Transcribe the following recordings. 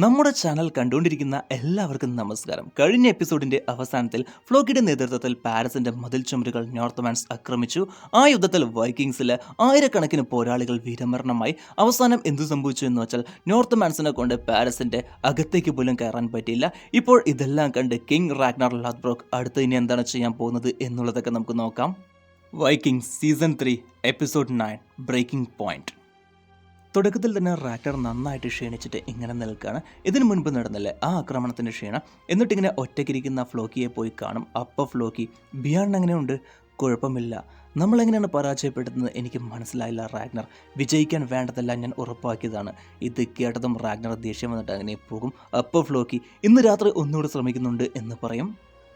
നമ്മുടെ ചാനൽ കണ്ടുകൊണ്ടിരിക്കുന്ന എല്ലാവർക്കും നമസ്കാരം. കഴിഞ്ഞ എപ്പിസോഡിന്റെ അവസാനത്തിൽ ഫ്ലോക്കിയുടെ നേതൃത്വത്തിൽ പാരീസിന്റെ മതിൽ ചുമരുകൾ നോർത്ത് ആക്രമിച്ചു. ആ യുദ്ധത്തിൽ വൈക്കിങ്സിലെ ആയിരക്കണക്കിന് പോരാളികൾ വീരമരണമായി. അവസാനം എന്തു സംഭവിച്ചു എന്ന് വെച്ചാൽ നോർത്ത് കൊണ്ട് പാരീസിന്റെ അകത്തേക്ക് പോലും കയറാൻ പറ്റിയില്ല. ഇപ്പോൾ ഇതെല്ലാം കണ്ട് കിങ് റാഗ്നർ ലോഥ്ബ്രോക്ക് അടുത്ത് ഇനി എന്താണ് ചെയ്യാൻ പോകുന്നത് എന്നുള്ളതൊക്കെ നമുക്ക് നോക്കാം. Vikings season 3 episode 9 breaking point. തുടക്കത്തിൽ തന്നെ റാഗ്നർ നന്നായിട്ട് ക്ഷീണിച്ചിട്ട് ഇങ്ങനെ നിൽക്കുകയാണ്. ഇതിനു മുൻപ് നടന്നില്ലേ ആ ആക്രമണത്തിൻ്റെ ക്ഷീണം. എന്നിട്ടിങ്ങനെ ഒറ്റയ്ക്കിരിക്കുന്ന ഫ്ലോക്കിയെ പോയി കാണും. അപ്പോൾ ഫ്ലോക്കി, ബിയാണ്ട് എങ്ങനെയുണ്ട്? കുഴപ്പമില്ല. നമ്മളെങ്ങനെയാണ് പരാജയപ്പെടുന്നത് എനിക്ക് മനസ്സിലായില്ല റാഗ്നർ. വിജയിക്കാൻ വേണ്ടതെല്ലാം ഞാൻ ഉറപ്പാക്കിയതാണ്. ഇത് കേട്ടതും റാഗ്നർ ദേഷ്യം വന്നിട്ട് അങ്ങനെ പോകും. അപ്പോൾ ഫ്ലോക്കി, ഇന്ന് രാത്രി ഒന്നുകൂടെ ശ്രമിക്കുന്നുണ്ട് എന്ന് പറയും.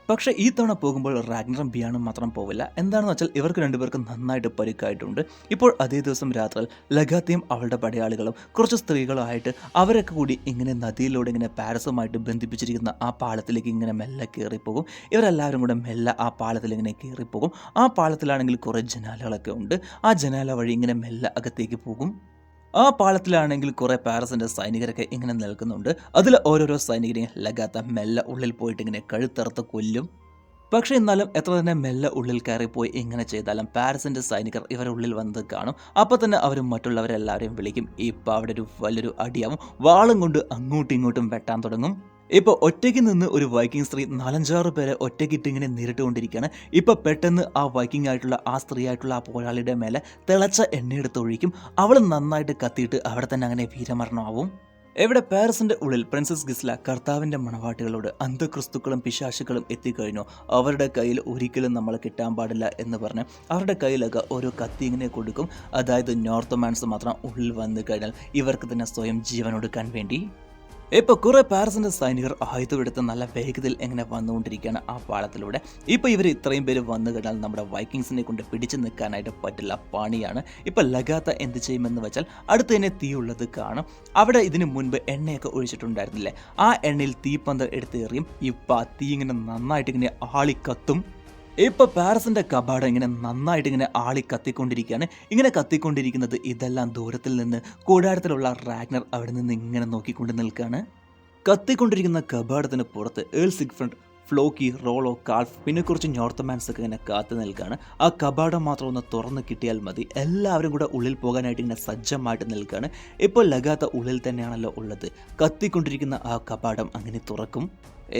പക്ഷേ ഈ തവണ പോകുമ്പോൾ റാഗ്നറും ബിയാണും മാത്രം പോവില്ല. എന്താണെന്ന് വെച്ചാൽ ഇവർക്ക് രണ്ടുപേർക്കും നന്നായിട്ട് പരിക്കായിട്ടുണ്ട്. ഇപ്പോൾ അതേ ദിവസം രാത്രി ലഗാത്തിയും അവളുടെ പടയാളികളും കുറച്ച് സ്ത്രീകളായിട്ട് അവരൊക്കെ കൂടി ഇങ്ങനെ നദിയിലൂടെ ഇങ്ങനെ പാരീസുമായിട്ട് ബന്ധിപ്പിച്ചിരിക്കുന്ന ആ പാലത്തിലേക്ക് ഇങ്ങനെ മെല്ലെ കയറിപ്പോകും. ഇവരെല്ലാവരും കൂടെ മെല്ലെ ആ പാലത്തിൽ ഇങ്ങനെ കയറിപ്പോകും. ആ പാലത്തിലാണെങ്കിൽ കുറേ ജനാലകളൊക്കെ ഉണ്ട്. ആ ജനാല വഴി ഇങ്ങനെ മെല്ലെ അകത്തേക്ക് പോകും. ആ പാലത്തിലാണെങ്കിൽ കുറേ പാരീസിൻ്റെ സൈനികരൊക്കെ ഇങ്ങനെ നിൽക്കുന്നുണ്ട്. അതിൽ ഓരോരോ സൈനികരെ ലഗാത്ത മെല്ലെ ഉള്ളിൽ പോയിട്ട് ഇങ്ങനെ കഴുത്തറുത്ത് കൊല്ലും. പക്ഷേ എന്നാലും എത്ര തന്നെ മെല്ലെ ഉള്ളിൽ കയറിപ്പോയി ഇങ്ങനെ ചെയ്താലും പാരീസിൻ്റെ സൈനികർ ഇവരുടെ ഉള്ളിൽ വന്നത് കാണും. അപ്പോൾ തന്നെ അവർ മറ്റുള്ളവരെല്ലാവരെയും വിളിക്കും. ഇപ്പോൾ അവിടെ ഒരു വലിയൊരു അടിയാവും. വാളും കൊണ്ട് അങ്ങോട്ടും ഇങ്ങോട്ടും വെട്ടാൻ തുടങ്ങും. ഇപ്പോൾ ഒറ്റയ്ക്ക് നിന്ന് ഒരു വൈക്കിംഗ് സ്ത്രീ 4-5 പേരെ ഒറ്റയ്ക്കിട്ട് ഇങ്ങനെ നേരിട്ടുകൊണ്ടിരിക്കുകയാണ്. ഇപ്പോൾ പെട്ടെന്ന് ആ വൈക്കിംഗ് ആയിട്ടുള്ള ആ സ്ത്രീ ആയിട്ടുള്ള ആ പോരാളിയുടെ മേലെ തിളച്ച എണ്ണയെടുത്ത് ഒഴിക്കും. അവൾ നന്നായിട്ട് കത്തിയിട്ട് അവിടെ തന്നെ അങ്ങനെ വീരമരണമാവും. എവിടെ പാരീസിന്റെ ഉള്ളിൽ പ്രിൻസസ് ഗിസ്ല കർത്താവിന്റെ മണവാട്ടികളോട് അന്ധക്രിസ്തുക്കളും പിശാചുക്കളും എത്തിക്കഴിഞ്ഞു, അവരുടെ കയ്യിൽ ഒരിക്കലും നമ്മൾ കിട്ടാൻ പാടില്ല എന്ന് പറഞ്ഞ് അവരുടെ കയ്യിലൊക്കെ ഓരോ കത്തി ഇങ്ങനെ കൊടുക്കും. അതായത് നോർത്ത് മാത്രം ഉള്ളിൽ വന്നു കഴിഞ്ഞാൽ ഇവർക്ക് തന്നെ സ്വയം ജീവൻ കൊടുക്കാൻ വേണ്ടി. ഇപ്പോൾ കുറേ പാരീസിൻ്റെ സൈനികർ ആയുധമെടുത്ത് നല്ല വേഗത്തിൽ എങ്ങനെ വന്നുകൊണ്ടിരിക്കുകയാണ് ആ പാളത്തിലൂടെ. ഇപ്പോൾ ഇവർ ഇത്രയും പേര് വന്നു കഴിഞ്ഞാൽ നമ്മുടെ വൈക്കിങ്സിനെ കൊണ്ട് പിടിച്ചു നിൽക്കാനായിട്ട് പറ്റില്ല, പണിയാണ്. ഇപ്പോൾ ലഗാത്ത എന്ത് ചെയ്യുമെന്ന് വെച്ചാൽ അടുത്ത് തന്നെ തീയുള്ളത് കാണും. അവിടെ ഇതിനു മുൻപ് എണ്ണയൊക്കെ ഒഴിച്ചിട്ടുണ്ടായിരുന്നില്ലേ, ആ എണ്ണയിൽ തീപ്പന്തൽ എടുത്ത് എറിയും. ഇപ്പോൾ ആ തീ ഇങ്ങനെ നന്നായിട്ട് ഇങ്ങനെ ആളിക്കത്തും. ഇപ്പോൾ പാരീസിൻ്റെ കബാട ഇങ്ങനെ നന്നായിട്ട് ഇങ്ങനെ ആളി കത്തിക്കൊണ്ടിരിക്കുകയാണ്. ഇങ്ങനെ കത്തിക്കൊണ്ടിരിക്കുന്നത് ഇതെല്ലാം ദൂരത്തിൽ നിന്ന് കൂടാരത്തിലുള്ള റാഗ്നർ അവിടെ നിന്ന് ഇങ്ങനെ നോക്കിക്കൊണ്ട് നിൽക്കുകയാണ്. കത്തിക്കൊണ്ടിരിക്കുന്ന കബാടത്തിന് പുറത്ത് സിഗ്ഫ്രിഡ്, ഫ്ലോക്കി, റോളോ, കാൾഫ് പിന്നെ കുറച്ച് നോർത്ത് ഒക്കെ ഇങ്ങനെ കാത്തു നിൽക്കുകയാണ്. ആ കബാടം മാത്രം ഒന്ന് തുറന്ന് കിട്ടിയാൽ മതി. എല്ലാവരും കൂടെ ഉള്ളിൽ പോകാനായിട്ട് ഇങ്ങനെ സജ്ജമായിട്ട് നിൽക്കുകയാണ്. ഇപ്പോൾ ലഗാത്ത ഉള്ളിൽ തന്നെയാണല്ലോ ഉള്ളത്. കത്തിക്കൊണ്ടിരിക്കുന്ന ആ കബാടം അങ്ങനെ തുറക്കും.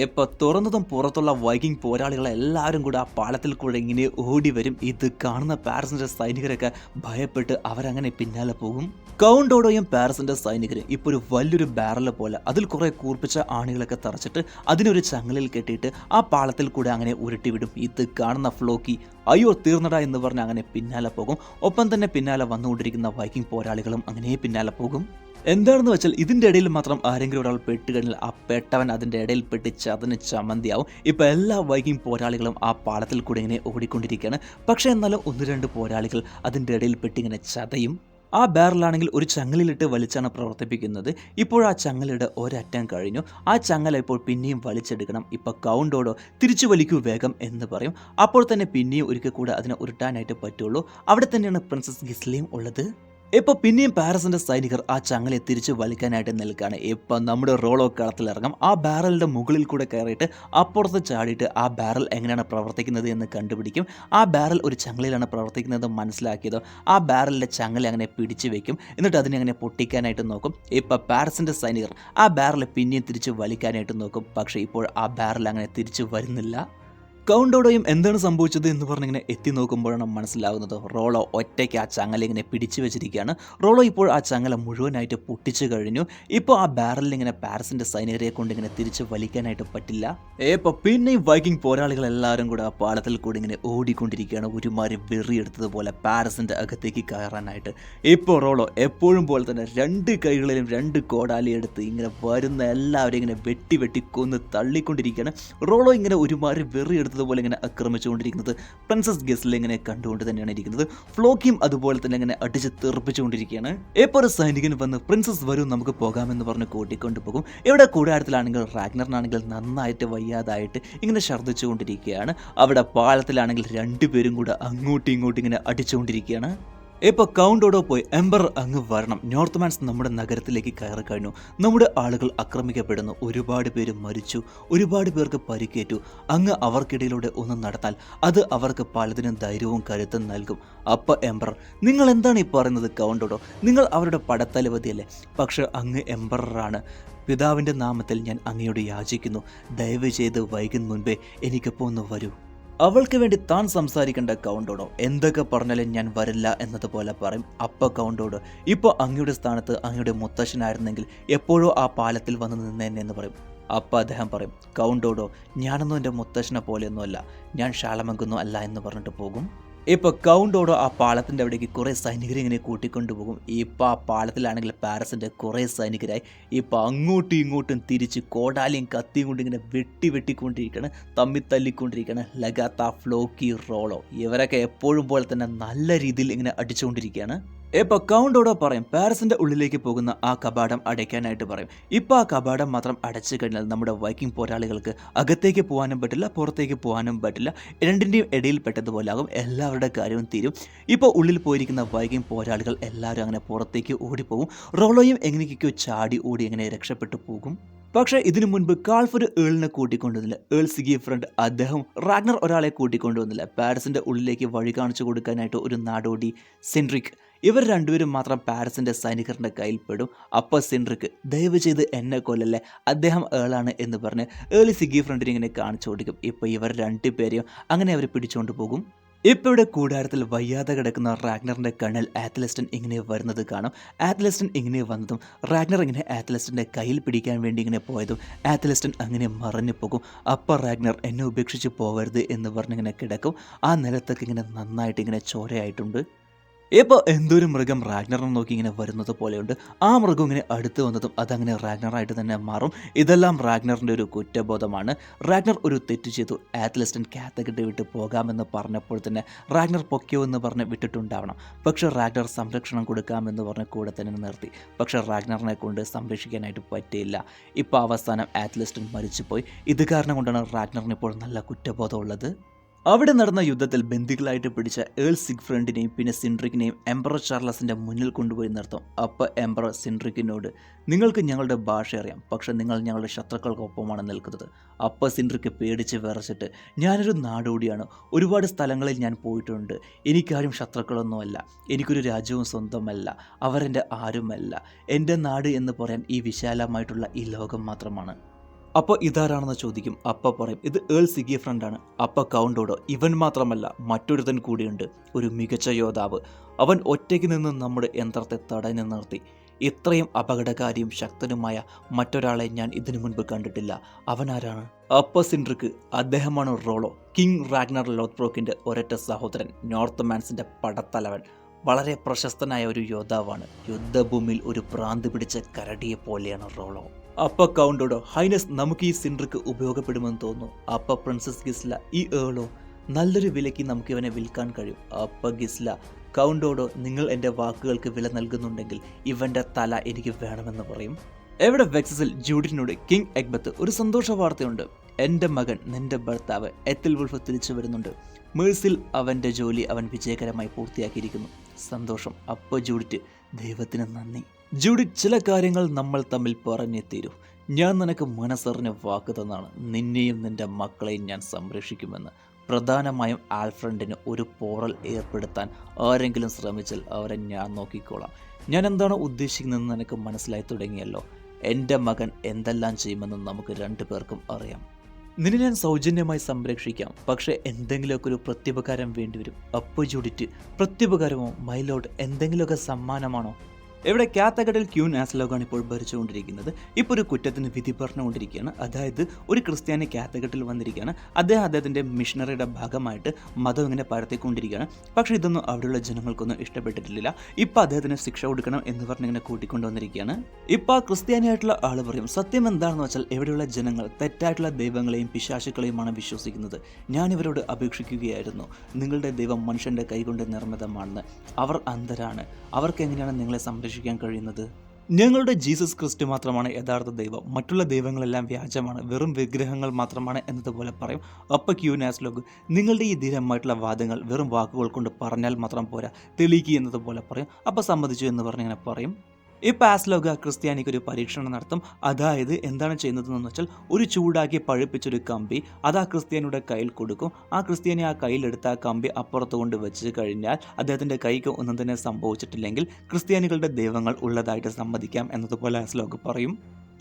ഇപ്പോൾ തുറന്നതും പുറത്തുള്ള വൈക്കിംഗ് പോരാളികളെല്ലാവരും കൂടെ ആ പാലത്തിൽ കൂടെ ഇങ്ങനെ ഓടി വരും. ഇത് കാണുന്ന പാരീസിൻ്റെ സൈനികരൊക്കെ ഭയപ്പെട്ട് അവരങ്ങനെ പിന്നാലെ പോകും. കൗണ്ടോഡോയും പാരീസിൻ്റെ സൈനികരും ഇപ്പോൾ ഒരു വലിയൊരു ബാരൽ പോലെ അതിൽ കുറേ കൂർപ്പിച്ച ആണികളൊക്കെ തറച്ചിട്ട് അതിനൊരു ചങ്ങലിൽ കെട്ടിയിട്ട് ആ പാലത്തിൽ കൂടെ അങ്ങനെ ഉരുട്ടിവിടും. ഇത് കാണുന്ന ഫ്ലോക്കി, അയ്യോ തീർന്നടാ എന്ന് പറഞ്ഞ് അങ്ങനെ പിന്നാലെ പോകും. ഒപ്പം തന്നെ പിന്നാലെ വന്നുകൊണ്ടിരിക്കുന്ന വൈക്കിംഗ് പോരാളികളും അങ്ങനെ പിന്നാലെ പോകും. എന്താണെന്ന് വെച്ചാൽ ഇതിൻ്റെ ഇടയിൽ മാത്രം ആരെങ്കിലും ഒരാൾ പെട്ടുകഴിഞ്ഞാൽ ആ പെട്ടവൻ അതിൻ്റെ ഇടയിൽ പെട്ട് ചതന് ചമന്തിയാവും. ഇപ്പോൾ എല്ലാ വൈക്കിംഗ് പോരാളികളും ആ പാളത്തിൽ കൂടെ ഇങ്ങനെ ഓടിക്കൊണ്ടിരിക്കുകയാണ്. പക്ഷേ എന്നാലും 1-2 പോരാളികൾ അതിൻ്റെ ഇടയിൽ പെട്ടിങ്ങനെ ചതയും. ആ ബാരലാണെങ്കിൽ ഒരു ചങ്ങലിലിട്ട് വലിച്ചാണ് പ്രവർത്തിപ്പിക്കുന്നത്. ഇപ്പോൾ ആ ചങ്ങലയുടെ ഒരറ്റം കഴിഞ്ഞു. ആ ചങ്ങല ഇപ്പോൾ പിന്നെയും വലിച്ചെടുക്കണം. ഇപ്പോൾ കൗണ്ടോടോ തിരിച്ചു വലിക്കൂ വേഗം എന്ന് പറയും. അപ്പോൾ തന്നെ പിന്നെയും ഒരിക്കൽ കൂടെ അതിനെ ഉരുട്ടാനായിട്ട് പറ്റുള്ളൂ. അവിടെ തന്നെയാണ് പ്രിൻസസ് ഗിസ്ലയും ഉള്ളത്. ഇപ്പോൾ പിന്നെയും പാരീസിൻ്റെ സൈനികർ ആ ചങ്ങലെ തിരിച്ച് വലിക്കാനായിട്ട് നിൽക്കുകയാണ്. ഇപ്പോൾ നമ്മുടെ റോളോ കളത്തിലിറങ്ങും. ആ ബാരലിൻ്റെ മുകളിൽ കൂടെ കയറിയിട്ട് അപ്പുറത്ത് ചാടിയിട്ട് ആ ബാരൽ എങ്ങനെയാണ് പ്രവർത്തിക്കുന്നത് എന്ന് കണ്ടുപിടിക്കും. ആ ബാരൽ ഒരു ചങ്ങലയിലാണ് പ്രവർത്തിക്കുന്നത് മനസ്സിലാക്കിയതോ ആ ബാരലിൻ്റെ ചങ്ങല അങ്ങനെ പിടിച്ചു വെക്കും. എന്നിട്ട് അതിനെ അങ്ങനെ പൊട്ടിക്കാനായിട്ട് നോക്കും. ഇപ്പോൾ പാരീസിൻ്റെ സൈനികർ ആ ബാരൽ പിന്നെയും തിരിച്ച് വലിക്കാനായിട്ട് നോക്കും. പക്ഷേ ഇപ്പോൾ ആ ബാരൽ അങ്ങനെ തിരിച്ചു വരുന്നില്ല. കൗണ്ടോഡോയും എന്താണ് സംഭവിച്ചത് എന്ന് പറഞ്ഞിങ്ങനെ എത്തി നോക്കുമ്പോഴാണ് മനസ്സിലാകുന്നത് റോളോ ഒറ്റയ്ക്ക് ആ ചങ്ങല ഇങ്ങനെ പിടിച്ചു വെച്ചിരിക്കുകയാണ്. റോളോ ഇപ്പോൾ ആ ചങ്ങല മുഴുവനായിട്ട് പൊട്ടിച്ചു കഴിഞ്ഞു. ഇപ്പോൾ ആ ബാരലിൽ ഇങ്ങനെ പാരീസിൻ്റെ സൈനികരെ കൊണ്ട് ഇങ്ങനെ തിരിച്ച് വലിക്കാനായിട്ട് പറ്റില്ല. ഇപ്പോൾ പിന്നെയും വൈക്കിംഗ് പോരാളികളെല്ലാവരും കൂടെ ആ പാലത്തിൽ കൂടി ഇങ്ങനെ ഓടിക്കൊണ്ടിരിക്കുകയാണ്. ഒരുമാതിരി വെറിയെടുത്തതുപോലെ പാരീസിൻ്റെ അകത്തേക്ക് കയറാനായിട്ട്. ഇപ്പോൾ റോളോ എപ്പോഴും പോലെ തന്നെ 2 കൈകളിലും 2 കോടാലി എടുത്ത് ഇങ്ങനെ വരുന്ന എല്ലാവരെയും ഇങ്ങനെ വെട്ടി കൊന്ന് തള്ളിക്കൊണ്ടിരിക്കുകയാണ്. റോളോ ഇങ്ങനെ ഒരുമാതിരി വെറിയെടുത്ത് പോലെ ഇങ്ങനെ ആക്രമിച്ചുകൊണ്ടിരിക്കുന്നത് പ്രിൻസസ് ഗിസ്ല ഇങ്ങനെ കണ്ടുകൊണ്ട് തന്നെയാണ് ഇരിക്കുന്നത്. ഫ്ലോക്കിയും അതുപോലെ തന്നെ ഇങ്ങനെ അടിച്ച് തെറിപ്പിച്ചുകൊണ്ടിരിക്കുകയാണ്. ഇപ്പോൾ ഒരു സൈനികൻ വന്ന് പ്രിൻസസ് വരും നമുക്ക് പോകാമെന്ന് പറഞ്ഞ് കൂട്ടിക്കൊണ്ട് പോകും. ഇവിടെ കൂടാരത്തിലാണെങ്കിൽ റാഗ്നറിനാണെങ്കിൽ നന്നായിട്ട് വയ്യാതായിട്ട് ഇങ്ങനെ ഛർദ്ദിച്ചുകൊണ്ടിരിക്കുകയാണ്. അവിടെ പാലത്തിലാണെങ്കിൽ 2 പേരും കൂടെ അങ്ങോട്ടും ഇങ്ങോട്ടും ഇങ്ങനെ അടിച്ചുകൊണ്ടിരിക്കുകയാണ്. ഇപ്പൊ കൗണ്ടോടോ പോയി എംബറർ അങ്ങ് വരണം, നോർത്ത് നമ്മുടെ നഗരത്തിലേക്ക് കയറി കഴിഞ്ഞു, നമ്മുടെ ആളുകൾ ആക്രമിക്കപ്പെടുന്നു, ഒരുപാട് പേര് മരിച്ചു, ഒരുപാട് പേർക്ക് പരിക്കേറ്റു, അങ്ങ് അവർക്കിടയിലൂടെ ഒന്ന് നടന്നാൽ അത് അവർക്ക് പലതിനും ധൈര്യവും കരുത്തും നൽകും. അപ്പ എംബറർ, നിങ്ങൾ എന്താണ് ഈ പറയുന്നത് കൗണ്ടോടോ? നിങ്ങൾ അവരുടെ പടത്തലവതിയല്ലേ? പക്ഷെ അങ്ങ് എംബററാണ്. പിതാവിൻ്റെ നാമത്തിൽ ഞാൻ അങ്ങയോട് യാചിക്കുന്നു, ദയവ് ചെയ്ത് വൈകും മുൻപേ എനിക്കിപ്പോൾ ഒന്ന് വരൂ. അവൾക്ക് വേണ്ടി താൻ സംസാരിക്കേണ്ട കൗണ്ടോടോ, എന്തൊക്കെ പറഞ്ഞാലും ഞാൻ വരില്ല എന്നതുപോലെ പറയും. അപ്പ കൗണ്ടോടോ, ഇപ്പോൾ അങ്ങയുടെ സ്ഥാനത്ത് അങ്ങയുടെ മുത്തശ്ശനായിരുന്നെങ്കിൽ എപ്പോഴോ ആ പാലത്തിൽ വന്ന് നിന്നേനെന്ന് പറയും. അപ്പം അദ്ദേഹം പറയും, കൗണ്ടോടോ, ഞാനൊന്നും എൻ്റെ മുത്തശ്ശനെ പോലെയൊന്നുമല്ല, ഞാൻ ഷാളമങ്കൊന്നും അല്ല എന്ന് പറഞ്ഞിട്ട് പോകും. ഇപ്പോൾ കൗണ്ടോടോ ആ പാലത്തിൻ്റെ അവിടേക്ക് കുറേ സൈനികരെ ഇങ്ങനെ കൂട്ടിക്കൊണ്ടുപോകും. ഇപ്പോൾ ആ പാലത്തിലാണെങ്കിൽ പാരസിൻ്റെ കുറേ സൈനികരായി ഇപ്പോൾ അങ്ങോട്ടും ഇങ്ങോട്ടും തിരിച്ച് കോടാലിയും കത്തിയും കൊണ്ട് ഇങ്ങനെ വെട്ടിക്കൊണ്ടിരിക്കുകയാണ്, തല്ലിക്കൊണ്ടിരിക്കുകയാണ്. ലഗാത്ത, ഫ്ലോക്കി, റോളോ ഇവരൊക്കെ എപ്പോഴും പോലെ തന്നെ നല്ല രീതിയിൽ ഇങ്ങനെ അടിച്ചുകൊണ്ടിരിക്കുകയാണ്. ഇപ്പോൾ കൗണ്ടോടോ പറയും, പാരസിൻ്റെ ഉള്ളിലേക്ക് പോകുന്ന ആ കവാടം അടയ്ക്കാനായിട്ട് പറയും. ഇപ്പോൾ ആ കവാടം മാത്രം അടച്ചു കഴിഞ്ഞാൽ നമ്മുടെ വൈക്കിംഗ് പോരാളികൾക്ക് അകത്തേക്ക് പോകാനും പറ്റില്ല, പുറത്തേക്ക് പോകാനും പറ്റില്ല, രണ്ടിൻ്റെയും ഇടയിൽ പെട്ടതുപോലെ ആകും, എല്ലാവരുടെ കാര്യവും തീരും. ഇപ്പോൾ ഉള്ളിൽ പോയിരിക്കുന്ന വൈക്കിംഗ് പോരാളികൾ എല്ലാവരും അങ്ങനെ പുറത്തേക്ക് ഓടിപ്പോകും. റോളോയും എങ്ങനെയൊക്കെയോ ചാടി ഓടി എങ്ങനെ രക്ഷപ്പെട്ടു പോകും. പക്ഷേ ഇതിനു മുൻപ് കാൾഫ് ഒരു ഏളിനെ കൂട്ടിക്കൊണ്ടുവന്നില്ല. ഏൾ സിഗിഫ്രണ്ട് അദ്ദേഹം റാഗ്നർ ഒരാളെ കൂട്ടിക്കൊണ്ടുവന്നില്ല. പാരസിൻ്റെ ഉള്ളിലേക്ക് വഴി കാണിച്ചു കൊടുക്കാനായിട്ട് ഒരു നാടോടി സെൻട്രിക്. ഇവർ രണ്ടുപേരും മാത്രം പാരസിൻ്റെ സൈനികരുടെ കയ്യിൽ പെടും. അപ്പോൾ സെൻട്രിക്ക്, ദയവ് ചെയ്ത് എന്നെ കൊല്ലല്ലേ, അദ്ദേഹം ഏളാണ് എന്ന് പറഞ്ഞ് ഏളി സിഗിഫ്രണ്ടിനെ ഇങ്ങനെ കാണിച്ചു കൊടുക്കും. ഇപ്പോൾ ഇവർ രണ്ടുപേരെയും അങ്ങനെ അവർ പിടിച്ചുകൊണ്ട് പോകും. ഇപ്പോൾ ഇവിടെ കൂടാരത്തിൽ വയ്യാതെ കിടക്കുന്ന റാഗ്നറിൻ്റെ കണ്ണിൽ ആത്ലസ്റ്റൻ ഇങ്ങനെ വരുന്നത് കാണും. ആത്ലസ്റ്റൻ ഇങ്ങനെ വന്നതും റാഗ്നർ ഇങ്ങനെ ആത്ലസ്റ്റൻ്റെ കയ്യിൽ പിടിക്കാൻ വേണ്ടി ഇങ്ങനെ പോയതും ആത്ലസ്റ്റൻ അങ്ങനെ മറഞ്ഞു പോകും. അപ്പോൾ റാഗ്നർ എന്നെ ഉപേക്ഷിച്ച് പോകരുത് എന്ന് പറഞ്ഞിങ്ങനെ കിടക്കും. ആ നിലത്തൊക്കെ ഇങ്ങനെ നന്നായിട്ട് ഇങ്ങനെ ചോരയായിട്ടുണ്ട്. ഇപ്പോൾ എന്തൊരു മൃഗം റാഗ്നറിനെ നോക്കി ഇങ്ങനെ വരുന്നത് പോലെയുണ്ട്. ആ മൃഗം ഇങ്ങനെ അടുത്ത് വന്നതും അതങ്ങനെ റാഗ്നറായിട്ട് തന്നെ മാറും. ഇതെല്ലാം റാഗ്നറിൻ്റെ ഒരു കുറ്റബോധമാണ്. റാഗ്നർ ഒരു തെറ്റ് ചെയ്തു. ആത്ലസ്റ്റൻ കാത്തകിട്ട് വിട്ട് പോകാമെന്ന് പറഞ്ഞപ്പോൾ തന്നെ റാഗ്നർ പൊക്കിയോ എന്ന് പറഞ്ഞ് വിട്ടിട്ടുണ്ടാവണം. പക്ഷേ റാഗ്നർ സംരക്ഷണം കൊടുക്കാമെന്ന് പറഞ്ഞ് കൂടെ തന്നെ നിർത്തി. പക്ഷേ റാഗ്നറിനെ കൊണ്ട് സംരക്ഷിക്കാനായിട്ട് പറ്റിയില്ല. ഇപ്പോൾ അവസാനം ആത്ലസ്റ്റൻ മരിച്ചുപോയി. ഇത് കാരണം കൊണ്ടാണ് റാഗ്നറിന് ഇപ്പോൾ നല്ല കുറ്റബോധമുള്ളത്. അവിടെ നടന്ന യുദ്ധത്തിൽ ബന്ദികളായിട്ട് പിടിച്ച ഏൾ സിഗ്ഫ്രണ്ടിനെയും പിന്നെ സിൻഡ്രിക്കിനെയും എംപറർ ചാർലസിൻ്റെ മുന്നിൽ കൊണ്ടുപോയി നിർത്തും. അപ്പോൾ എംപറർ സിൻഡ്രിക്കിനോട്, നിങ്ങൾക്ക് ഞങ്ങളുടെ ഭാഷ അറിയാം, പക്ഷേ നിങ്ങൾ ഞങ്ങളുടെ ശത്രുക്കൾക്കൊപ്പമാണ് നിൽക്കുന്നത്. അപ്പോൾ സിൻഡ്രിക്ക് പേടിച്ച് വിറച്ചിട്ട്, ഞാനൊരു നാടോടിയാണ്, ഒരുപാട് സ്ഥലങ്ങളിൽ ഞാൻ പോയിട്ടുണ്ട്, എനിക്കാരും ശത്രുക്കളൊന്നുമല്ല, എനിക്കൊരു രാജ്യവും സ്വന്തമല്ല, അവരെൻ്റെ ആരുമല്ല, എൻ്റെ നാട് എന്ന് പറയാൻ ഈ വിശാലമായിട്ടുള്ള ഈ ലോകം മാത്രമാണ്. അപ്പോൾ ഇതാരാണെന്ന് ചോദിക്കും. അപ്പോൾ പറയും, ഇത് ഏൾ സിഗിഫ്രണ്ടാണ്. അപ്പോൾ കൗണ്ടോടോ, ഇവൻ മാത്രമല്ല മറ്റൊരുത്തൻ കൂടിയുണ്ട്, ഒരു മികച്ച യോദ്ധാവ്. അവൻ ഒറ്റയ്ക്ക് നിന്ന് നമ്മുടെ യന്ത്രത്തെ തടഞ്ഞു നിർത്തി. ഇത്രയും അപകടകാരിയും ശക്തനുമായ മറ്റൊരാളെ ഞാൻ ഇതിനു മുൻപ് കണ്ടിട്ടില്ല. അവനാരാണ്? അപ്പോൾ സിൻഡ്രിക്ക്, അദ്ദേഹമാണ് റോളോ, കിങ് റാഗ്നർ ലോത്ത്ബ്രോക്കിൻ്റെ ഒരൊറ്റ സഹോദരൻ, നോർത്ത് പടത്തലവൻ. വളരെ പ്രശസ്തനായ ഒരു യോദ്ധാവാണ്. യുദ്ധഭൂമിയിൽ ഒരു ഭ്രാന്ത് പിടിച്ച കരടിയെ പോലെയാണ് റോളോ. അപ്പോൾ കൗണ്ടോടോ, ഹൈനസ്, നമുക്ക് ഈ സിൻഡ്രിക്ക് ഉപയോഗപ്പെടുമെന്ന് തോന്നുന്നു. അപ്പോൾ പ്രിൻസസ് ഗിസ്ല, ഈ ഏളോ നല്ലൊരു വിലയ്ക്ക് നമുക്ക് ഇവനെ വിൽക്കാൻ കഴിയും. അപ്പോൾ ഗിസ്ല, കൗണ്ടോടോ, നിങ്ങൾ എൻ്റെ വാക്കുകൾക്ക് വില നൽകുന്നുണ്ടെങ്കിൽ ഇവൻ്റെ തല എനിക്ക് വേണമെന്ന് പറയും. എവിടെ വെക്സസിൽ ജൂഡിനോട് കിങ് എഗ്ബത്ത്, ഒരു സന്തോഷ വാർത്തയുണ്ട്, എൻ്റെ മകൻ, നിന്റെ ഭർത്താവ് എത്തിൽ വുൾഫ് തിരിച്ചു വരുന്നുണ്ട്. മേഴ്സിൽ അവൻ്റെ ജോലി അവൻ വിജയകരമായി പൂർത്തിയാക്കിയിരിക്കുന്നു. സന്തോഷം. അപ്പോൾ ജൂഡിറ്റ്, ദൈവത്തിന് നന്ദി. ജൂഡിറ്റ്, ചില കാര്യങ്ങൾ നമ്മൾ തമ്മിൽ പറഞ്ഞേ തീരൂ. ഞാൻ നിനക്ക് മനസ്സറിഞ്ഞ വാക്ക് തന്നാണ്, നിന്നെയും നിൻ്റെ മക്കളെയും ഞാൻ സംരക്ഷിക്കുമെന്ന്. പ്രധാനമായും ആൽഫ്രണ്ടിന് ഒരു പോറൽ ഏർപ്പെടുത്താൻ ആരെങ്കിലും ശ്രമിച്ചാൽ അവരെ ഞാൻ നോക്കിക്കോളാം. ഞാൻ എന്താണ് ഉദ്ദേശിക്കുന്നതെന്ന് നിനക്ക് മനസ്സിലായി തുടങ്ങിയല്ലോ. എൻ്റെ മകൻ എന്തെല്ലാം ചെയ്യുമെന്ന് നമുക്ക് രണ്ടു പേർക്കും അറിയാം. നിന്നെ ഞാൻ സൗജന്യമായി സംരക്ഷിക്കാം, പക്ഷേ എന്തെങ്കിലുമൊക്കെ ഒരു പ്രത്യുപകാരം വേണ്ടിവരും. അപ്പോൾ ജൂഡിറ്റ്, പ്രത്യുപകാരമോ മൈലോഡ്, എന്തെങ്കിലുമൊക്കെ സമ്മാനമാണോ? ഇവിടെ കാത്തഗഡിൽ ക്യൂൻ ആസ്ലോഗാണ് ഇപ്പോൾ ഭരിച്ചുകൊണ്ടിരിക്കുന്നത്. ഇപ്പോൾ ഒരു കുറ്റത്തിന് വിധി പറഞ്ഞുകൊണ്ടിരിക്കുകയാണ്. അതായത് ഒരു ക്രിസ്ത്യാനി കാത്തഗഡിൽ വന്നിരിക്കുകയാണ്. അദ്ദേഹത്തിൻ്റെ മിഷണറിയുടെ ഭാഗമായിട്ട് മതം ഇങ്ങനെ പരത്തിക്കൊണ്ടിരിക്കുകയാണ്. പക്ഷേ ഇതൊന്നും അവിടെയുള്ള ജനങ്ങൾക്കൊന്നും ഇഷ്ടപ്പെട്ടിട്ടില്ല. ഇപ്പോൾ അദ്ദേഹത്തിന് ശിക്ഷ കൊടുക്കണം എന്ന് പറഞ്ഞിങ്ങനെ കൂട്ടിക്കൊണ്ടുവന്നിരിക്കുകയാണ്. ഇപ്പോൾ ആ ക്രിസ്ത്യാനിയായിട്ടുള്ള ആൾ പറയും, സത്യം എന്താണെന്ന് വെച്ചാൽ ഇവിടെയുള്ള ജനങ്ങൾ തെറ്റായിട്ടുള്ള ദൈവങ്ങളെയും പിശാചുക്കളെയുമാണ് വിശ്വസിക്കുന്നത്. ഞാനിവരോട് അപേക്ഷിക്കുകയായിരുന്നു, നിങ്ങളുടെ ദൈവം മനുഷ്യൻ്റെ കൈകൊണ്ട് നിർമ്മിതമാണെന്ന്. അവർ അന്ധരാണ്, അവർക്ക് എങ്ങനെയാണ് നിങ്ങളെ സംരക്ഷിക്കാൻ കഴിയുന്നത്? ഞങ്ങളുടെ ജീസസ് ക്രിസ്റ്റ് മാത്രമാണ് യഥാർത്ഥ ദൈവം, മറ്റുള്ള ദൈവങ്ങളെല്ലാം വ്യാജമാണ്, വെറും വിഗ്രഹങ്ങൾ മാത്രമാണ് എന്നതുപോലെ പറയും. അപ്പോൾ ക്യൂനാസ്ലോഗ് നിങ്ങളുടെ ഈ ധീരമായിട്ടുള്ള വാദങ്ങൾ വെറും വാക്കുകൾ കൊണ്ട് പറഞ്ഞാൽ മാത്രം പോരാ, തെളിയിക്കുക എന്നതുപോലെ പറയും. അപ്പോൾ സമ്മതിച്ചു എന്ന് പറഞ്ഞിങ്ങനെ പറയും. ഈ പാസ്ലോഗ ക്രിസ്ത്യാനിക്ക് ഒരു പരീക്ഷണം നടത്തും. അതായത് എന്താണ് ചെയ്യുന്നതെന്ന് വെച്ചാൽ ഒരു ചൂടാക്കി പഴുപ്പിച്ചൊരു കമ്പി അത് ആ ക്രിസ്ത്യാനിയുടെ കയ്യിൽ കൊടുക്കും. ആ ക്രിസ്ത്യാനി ആ കയ്യിലെടുത്ത് ആ കമ്പി അപ്പുറത്ത് കൊണ്ട് വെച്ച് കഴിഞ്ഞാൽ അദ്ദേഹത്തിൻ്റെ കൈക്ക് ഒന്നും തന്നെ സംഭവിച്ചിട്ടില്ലെങ്കിൽ ക്രിസ്ത്യാനികളുടെ ദൈവങ്ങൾ ഉള്ളതായിട്ട് സമ്മതിക്കാം എന്നതുപോലെ പാസ്ലോഗ് പറയും.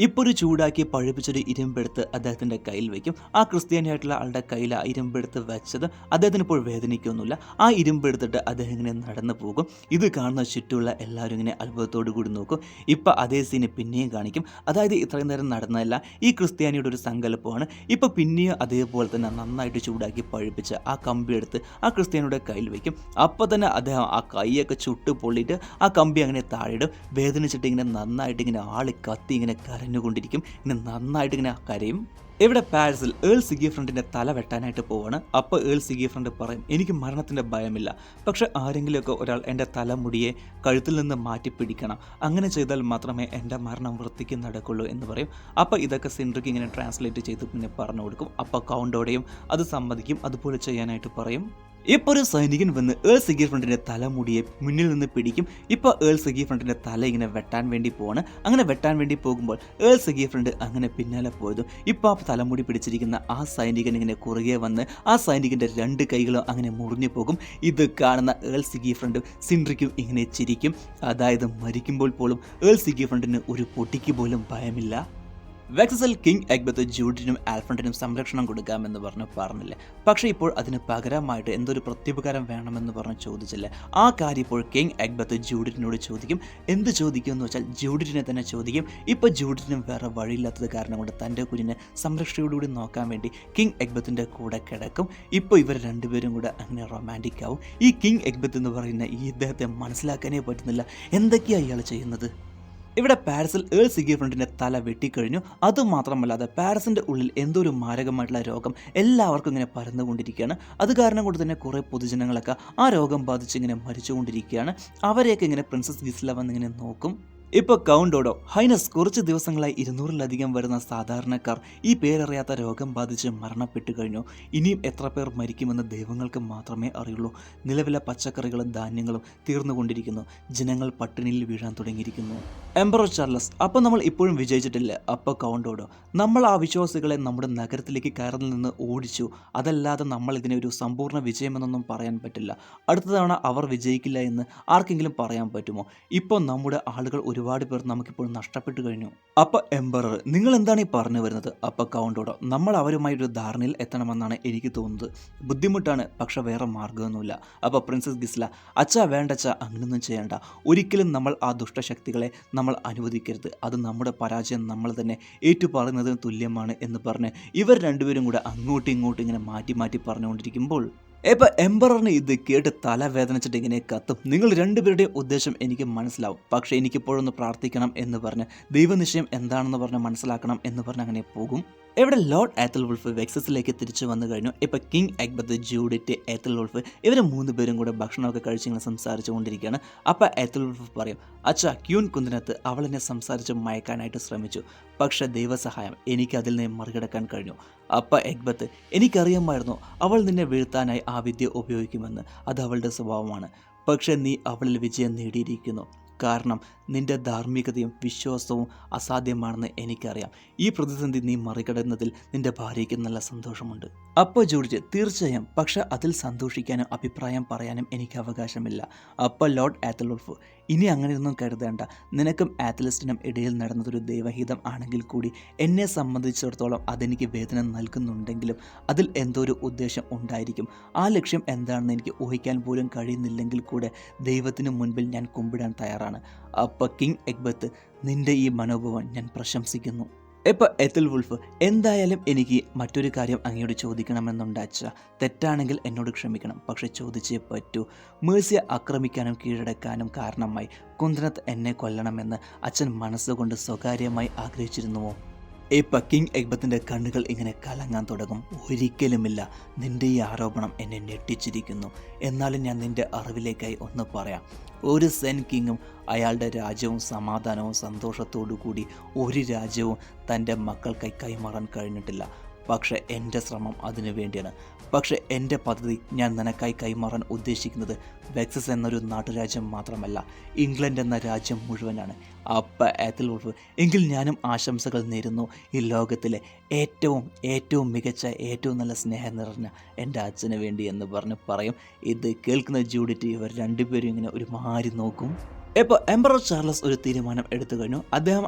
ഇപ്പോൾ ഒരു ചൂടാക്കി പഴുപ്പിച്ചൊരു ഇരുമ്പെടുത്ത് അദ്ദേഹത്തിൻ്റെ കയ്യിൽ വയ്ക്കും. ആ ക്രിസ്ത്യാനിയായിട്ടുള്ള ആളുടെ കയ്യിൽ ആ ഇരുമ്പെടുത്ത് വെച്ചത് അദ്ദേഹത്തിന് ഇപ്പോൾ വേദനിക്കൊന്നുമില്ല. ആ ഇരുമ്പെടുത്തിട്ട് അദ്ദേഹം ഇങ്ങനെ നടന്നു പോകും. ഇത് കാണുന്ന ചുറ്റുമുള്ള എല്ലാവരും ഇങ്ങനെ അത്ഭുതത്തോടു കൂടി നോക്കും. ഇപ്പം അതേ സീന് പിന്നെയും കാണിക്കും. അതായത് ഇത്രയും നേരം നടന്നതല്ല, ഈ ക്രിസ്ത്യാനിയുടെ ഒരു സങ്കല്പമാണ്. ഇപ്പോൾ പിന്നെയും അതേപോലെ തന്നെ നന്നായിട്ട് ചൂടാക്കി പഴുപ്പിച്ച് ആ കമ്പി എടുത്ത് ആ ക്രിസ്ത്യാനിയുടെ കയ്യിൽ വയ്ക്കും. അപ്പോൾ തന്നെ അദ്ദേഹം ആ കൈയൊക്കെ ചുട്ട് പൊള്ളിയിട്ട് ആ കമ്പി അങ്ങനെ താഴെയിടും. വേദനിച്ചിട്ട് ഇങ്ങനെ നന്നായിട്ട് ഇങ്ങനെ ആളി കത്തി ഇങ്ങനെ കരഞ്ഞുകൊണ്ടിരിക്കും. ഇങ്ങനെ നന്നായിട്ട് ഇങ്ങനെ കരയും. ഇവിടെ പാരീസിൽ ഏൾ സിഗിഫ്രണ്ടിൻ്റെ തല വെട്ടാനായിട്ട് പോവാണ്. അപ്പോൾ ഏൾ സിഗിഫ്രണ്ട് പറയും, എനിക്ക് മരണത്തിൻ്റെ ഭയമില്ല, പക്ഷെ ആരെങ്കിലുമൊക്കെ ഒരാൾ എൻ്റെ തലമുടിയെ കഴുത്തിൽ നിന്ന് മാറ്റി പിടിക്കണം, അങ്ങനെ ചെയ്താൽ മാത്രമേ എൻ്റെ മരണം വൃത്തിക്ക് നടക്കുള്ളൂ എന്ന് പറയും. അപ്പോൾ ഇതൊക്കെ സിൻഡ്രിക്ക് ഇങ്ങനെ ട്രാൻസ്ലേറ്റ് ചെയ്ത് പിന്നെ പറഞ്ഞു കൊടുക്കും. അപ്പോൾ കൗണ്ടോടെയും അത് സമ്മതിക്കും, അതുപോലെ ചെയ്യാനായിട്ട് പറയും. ഇപ്പോൾ ഒരു സൈനികൻ വന്ന് ഏൾ സിഗിഫ്രണ്ടിൻ്റെ തലമുടിയെ മുന്നിൽ നിന്ന് പിടിക്കും. ഇപ്പോൾ ഏൾ സിഗിഫ്രണ്ടിൻ്റെ തല ഇങ്ങനെ വെട്ടാൻ വേണ്ടി പോവാണ്. അങ്ങനെ വെട്ടാൻ വേണ്ടി പോകുമ്പോൾ ഏൾ സിഗിഫ്രണ്ട് അങ്ങനെ പിന്നാലെ പോയതും ഇപ്പോൾ ആ തലമുടി പിടിച്ചിരിക്കുന്ന ആ സൈനികൻ ഇങ്ങനെ കുറുകെ വന്ന് ആ സൈനികൻ്റെ രണ്ട് കൈകളും അങ്ങനെ മുറിഞ്ഞു പോകും. ഇത് കാണുന്ന ഏൾ സിഗിഫ്രണ്ടും സിൻഡ്രിക്കും ഇങ്ങനെ ചിരിക്കും. അതായത് മരിക്കുമ്പോൾ പോലും ഏൾ സിഗിഫ്രണ്ടിന് ഒരു പൊട്ടിക്ക് പോലും ഭയമില്ല. വെക്സസിൽ കിങ് എഗ്ബത്ത് ജൂഡിനും ആൽഫ്രണ്ടിനും സംരക്ഷണം കൊടുക്കാമെന്ന് പറഞ്ഞില്ലേ, പക്ഷേ ഇപ്പോൾ അതിന് പകരമായിട്ട് എന്തൊരു പ്രത്യുപകാരം വേണമെന്ന് പറഞ്ഞ് ചോദിച്ചില്ലേ. ആ കാര്യം ഇപ്പോൾ കിങ് എഗ്ബത്ത് ജൂഡിനോട് ചോദിക്കും. എന്ത് ചോദിക്കും എന്ന് വെച്ചാൽ ജൂഡിനെ തന്നെ ചോദിക്കും. ഇപ്പോൾ ജൂഡിനും വേറെ വഴിയില്ലാത്തത് കാരണം കൊണ്ട് തൻ്റെ കുഞ്ഞിനെ സംരക്ഷയോടുകൂടി നോക്കാൻ വേണ്ടി കിങ് എഗ്ബത്തിൻ്റെ കൂടെ കിടക്കും. ഇപ്പോൾ ഇവർ രണ്ടുപേരും കൂടെ അങ്ങനെ റൊമാൻറ്റിക് ആവും. ഈ കിങ് എഗ്ബത്ത് എന്ന് പറയുന്ന ഈ ഇദ്ദേഹത്തെ മനസ്സിലാക്കാനേ പറ്റുന്നില്ല, എന്തൊക്കെയാണ് ഇയാൾ ചെയ്യുന്നത്. ഇവിടെ പാരീസിൽ ഏൾ സിഗിഫ്രണ്ടിൻ്റെ തല വെട്ടിക്കഴിഞ്ഞു. അതുമാത്രമല്ലാതെ പാരീസിൻ്റെ ഉള്ളിൽ എന്തോ ഒരു മാരകമായിട്ടുള്ള രോഗം എല്ലാവർക്കും ഇങ്ങനെ പരന്നുകൊണ്ടിരിക്കുകയാണ്. അത് കാരണം കൊണ്ട് തന്നെ കുറേ പൊതുജനങ്ങളൊക്കെ ആ രോഗം ബാധിച്ച് ഇങ്ങനെ മരിച്ചുകൊണ്ടിരിക്കുകയാണ്. അവരെയൊക്കെ ഇങ്ങനെ പ്രിൻസസ് ഗിസ്ല വന്നിങ്ങനെ നോക്കും. ഇപ്പോൾ കൗണ്ടോഡോ ഹൈനസ്, കുറച്ച് ദിവസങ്ങളായി 200-ലധികം വരുന്ന സാധാരണക്കാർ ഈ പേരറിയാത്ത രോഗം ബാധിച്ച് മരണപ്പെട്ടു കഴിഞ്ഞു. ഇനിയും എത്ര പേർ മരിക്കുമെന്ന് ദൈവങ്ങൾക്ക് മാത്രമേ അറിയുള്ളൂ. നിലവിലെ പച്ചക്കറികളും ധാന്യങ്ങളും തീർന്നുകൊണ്ടിരിക്കുന്നു. ജനങ്ങൾ പട്ടിണിയിൽ വീഴാൻ തുടങ്ങിയിരിക്കുന്നു. എംപറർ ചാർലസ്, അപ്പോൾ നമ്മൾ ഇപ്പോഴും വിജയിച്ചിട്ടില്ല. അപ്പോൾ കൗണ്ടോഡോ, നമ്മൾ ആ വിശ്വാസികളെ നമ്മുടെ നഗരത്തിലേക്ക് കയറിൽ നിന്ന് ഓടിച്ചു. അതല്ലാതെ നമ്മൾ ഇതിനെ ഒരു സമ്പൂർണ്ണ വിജയമെന്നൊന്നും പറയാൻ പറ്റില്ല. അടുത്ത തവണ അവർ വിജയിക്കില്ല എന്ന് ആർക്കെങ്കിലും പറയാൻ പറ്റുമോ? ഇപ്പോൾ നമ്മുടെ ആളുകൾ ഒരുപാട് പേർ നമുക്കിപ്പോൾ നഷ്ടപ്പെട്ടു കഴിഞ്ഞു. അപ്പോൾ എംപറർ, നിങ്ങൾ എന്താണ് ഈ പറഞ്ഞു വരുന്നത്? അപ്പോൾ കൗണ്ടോഡോ, നമ്മൾ അവരുമായൊരു ധാരണയിൽ എത്തണമെന്നാണ് എനിക്ക് തോന്നുന്നത്. ബുദ്ധിമുട്ടാണ്, പക്ഷെ വേറെ മാർഗ്ഗമൊന്നുമില്ല. അപ്പോൾ പ്രിൻസസ് ഗിസ്ല, അച്ഛാ വേണ്ടച്ച, അങ്ങനെയൊന്നും ചെയ്യേണ്ട. ഒരിക്കലും നമ്മൾ ആ ദുഷ്ടശക്തികളെ നമ്മൾ അനുവദിക്കരുത്. അത് നമ്മുടെ പരാജയം നമ്മൾ തന്നെ ഏറ്റുപറയുന്നതിന് തുല്യമാണ് എന്ന് പറഞ്ഞ് ഇവർ രണ്ടുപേരും കൂടെ അങ്ങോട്ടും ഇങ്ങോട്ടും ഇങ്ങനെ മാറ്റി മാറ്റി പറഞ്ഞുകൊണ്ടിരിക്കുമ്പോൾ ഇപ്പോൾ എംപററിന് ഇത് കേട്ട് തലവേദനിച്ചിട്ട് ഇങ്ങനെ കത്തും. നിങ്ങൾ രണ്ടുപേരുടെയും ഉദ്ദേശം എനിക്ക് മനസ്സിലാവും, പക്ഷേ എനിക്കിപ്പോഴൊന്ന് പ്രാർത്ഥിക്കണം എന്ന് പറഞ്ഞ് ദൈവനിശ്ചയം എന്താണെന്ന് പറഞ്ഞ് മനസ്സിലാക്കണം എന്ന് പറഞ്ഞ് അങ്ങനെ പോകും. ഇവിടെ ലോർഡ് ഏത്തൽവുൾഫ് വെക്സസിലേക്ക് തിരിച്ചു വന്നു കഴിഞ്ഞു. ഇപ്പോൾ കിങ് എഗ്ബത്ത്, ജൂഡിറ്റ്, ഏത്തൽവുൾഫ് ഇവർ 3 പേരും കൂടെ ഭക്ഷണമൊക്കെ കഴിച്ചിങ്ങനെ സംസാരിച്ചു കൊണ്ടിരിക്കുകയാണ്. അപ്പോൾ ഏത്തൽവുൾഫ് പറയും, അച്ഛാ, ക്യൂൻ കുന്തിനകത്ത് അവൾ എന്നെ സംസാരിച്ച് മയക്കാനായിട്ട് ശ്രമിച്ചു, പക്ഷേ ദൈവസഹായം എനിക്ക് അതിൽ നിന്ന് മറികടക്കാൻ കഴിഞ്ഞു. അപ്പോൾ എഗ്ബത്ത്, എനിക്കറിയാമായിരുന്നു അവൾ നിന്നെ വീഴ്ത്താനായി ആ വിദ്യ ഉപയോഗിക്കുമെന്ന്. അത് അവളുടെ സ്വഭാവമാണ്. പക്ഷേ നീ അവളിൽ വിജയം നേടിയിരിക്കുന്നു. കാരണം നിന്റെ ധാർമ്മികതയും വിശ്വാസവും അസാധ്യമാണെന്ന് എനിക്കറിയാം. ഈ പ്രതിസന്ധി നീ മറികടന്നതിൽ നിന്റെ ഭാര്യയ്ക്ക് നല്ല സന്തോഷമുണ്ട്. അപ്പോൾ ജോർജ്, തീർച്ചയായും, പക്ഷെ അതിൽ സന്തോഷിക്കാനും അഭിപ്രായം പറയാനും എനിക്ക് അവകാശമില്ല. അപ്പോൾ ലോർഡ് ഏത്തൽവുൾഫ്, ഇനി അങ്ങനെയൊന്നും കരുതേണ്ട. നിനക്കും ആത്തലിസ്റ്റിനും ഇടയിൽ നടന്നതൊരു ദൈവഹിതം ആണെങ്കിൽ കൂടി എന്നെ സംബന്ധിച്ചിടത്തോളം അതെനിക്ക് വേദന നൽകുന്നുണ്ടെങ്കിലും അതിൽ എന്തോ ഒരു ഉദ്ദേശം ഉണ്ടായിരിക്കും. ആ ലക്ഷ്യം എന്താണെന്ന് എനിക്ക് ഊഹിക്കാൻ പോലും കഴിയുന്നില്ലെങ്കിൽ കൂടെ ദൈവത്തിന് മുൻപിൽ ഞാൻ കുമ്പിടാൻ തയ്യാറാണ്. അപ്പോൾ കിങ് എഗ്ബത്ത്, നിന്റെ ഈ മനോഭാവം ഞാൻ പ്രശംസിക്കുന്നു. ഇപ്പോൾ ഏത്തൽവുൾഫ്, എന്തായാലും എനിക്ക് മറ്റൊരു കാര്യം അങ്ങയോട് ചോദിക്കണമെന്നുണ്ട് അച്ഛ. തെറ്റാണെങ്കിൽ എന്നോട് ക്ഷമിക്കണം, പക്ഷെ ചോദിച്ചേ പറ്റൂ. മേഴ്സിയെ ആക്രമിക്കാനും കീഴടക്കാനും കാരണമായി കുന്തിനത്ത് എന്നെ കൊല്ലണമെന്ന് അച്ഛൻ മനസ്സുകൊണ്ട് സ്വകാര്യമായി ആഗ്രഹിച്ചിരുന്നുവോ? ഇപ്പൊ കിങ് എഗ്ബത്തിന്റെ കണ്ണുകൾ ഇങ്ങനെ കലങ്ങാൻ തുടങ്ങും. ഒരിക്കലുമില്ല, നിന്റെ ഈ ആരോപണം എന്നെ ഞെട്ടിച്ചിരിക്കുന്നു. എന്നാലും ഞാൻ നിന്റെ അറിവിലേക്കായി ഒന്ന് പറയാം. ഒരു സെൻ കിങ്ങും അയാളുടെ രാജ്യവും സമാധാനവും സന്തോഷത്തോടു കൂടി ഒരു രാജ്യവും തൻ്റെ മക്കൾക്കായി കൈമാറാൻ കഴിഞ്ഞിട്ടില്ല. പക്ഷേ എൻ്റെ ശ്രമം അതിനു വേണ്ടിയാണ്. പക്ഷേ എൻ്റെ പദ്ധതി ഞാൻ നിനക്കായി കൈമാറാൻ ഉദ്ദേശിക്കുന്നത് വെക്സസ് എന്നൊരു നാട്ടുരാജ്യം മാത്രമല്ല, ഇംഗ്ലണ്ട് എന്ന രാജ്യം മുഴുവനാണ്. അപ്പ എത്തിൽവുൾഫ്, എങ്കിൽ ഞാനും ആശംസകൾ നേരുന്നു ഈ ലോകത്തിലെ ഏറ്റവും മികച്ച ഏറ്റവും നല്ല സ്നേഹം നിറഞ്ഞ എൻ്റെ അച്ഛന് വേണ്ടി എന്ന് പറയും. ഇത് കേൾക്കുന്ന ജൂഡിറ്റ് ഇവർ രണ്ടുപേരും ഇങ്ങനെ ഒരു മാറി നോക്കും. ഇപ്പോൾ എംപറർ ചാർലസ് ഒരു തീരുമാനം എടുത്തു കഴിഞ്ഞു.